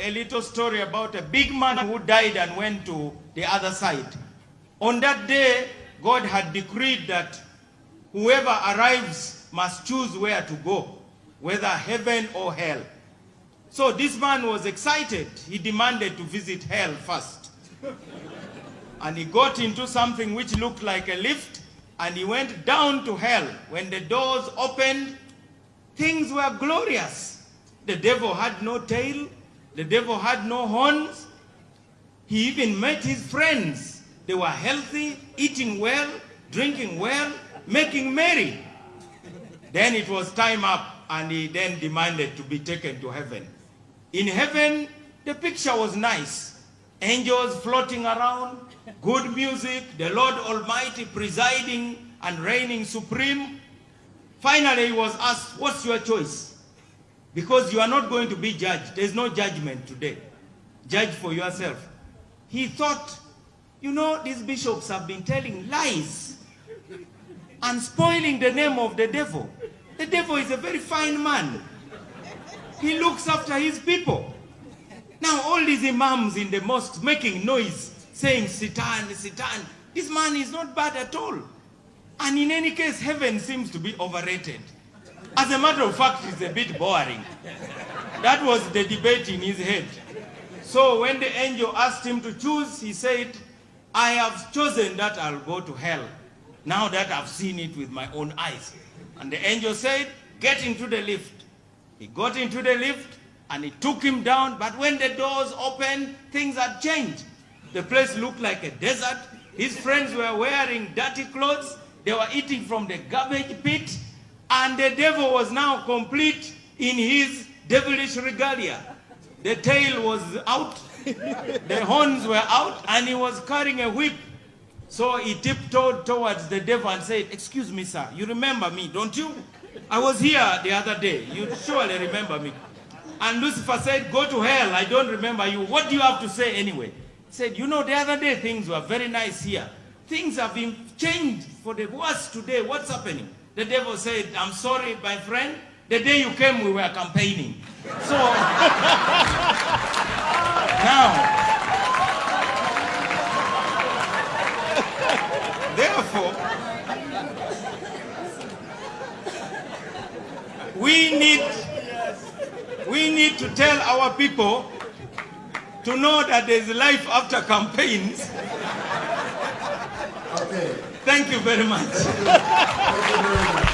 A little story about a big man who died and went to the other side. On that day, God had decreed that whoever arrives must choose where to go, whether heaven or hell. So this man was excited. He demanded to visit hell first. And he got into something which looked like a lift, and he went down to hell. When the doors opened, things were glorious. The devil had no tail. The devil had no horns. He even met his friends. They were healthy, eating well, drinking well, making merry. Then it was time up, and he then demanded to be taken to heaven. In heaven, the picture was nice. Angels floating around, good music, the Lord Almighty presiding and reigning supreme. Finally, he was asked, what's your choice? Because you are not going to be judged. There's no judgment today. Judge for yourself. He thought, you know, these bishops have been telling lies and spoiling the name of the devil. The devil is a very fine man. He looks after his people. Now all these imams in the mosques making noise, saying Satan, Satan. This man is not bad at all. And in any case, heaven seems to be overrated. As a matter of fact, it's a bit boring. That was the debate in his head. So when the angel asked him to choose, he said, I have chosen that I'll go to hell, now that I've seen it with my own eyes. And the angel said, get into the lift. He got into the lift and it took him down, but when the doors opened, things had changed. The place looked like a desert. His friends were wearing dirty clothes. They were eating from the garbage pit. And the devil was now complete in his devilish regalia. The tail was out, the horns were out, and he was carrying a whip. So he tiptoed towards the devil and said, excuse me, sir, you remember me, don't you? I was here the other day. You surely remember me. And Lucifer said, go to hell, I don't remember you. What do you have to say anyway? He said, you know, the other day things were very nice here. Things have been changed for the worse today. What's happening? The devil said, I'm sorry, my friend. The day you came, we were campaigning. So, now, therefore, we need to tell our people to know that there's life after campaigns. Okay. Thank you very much. Thank you very much.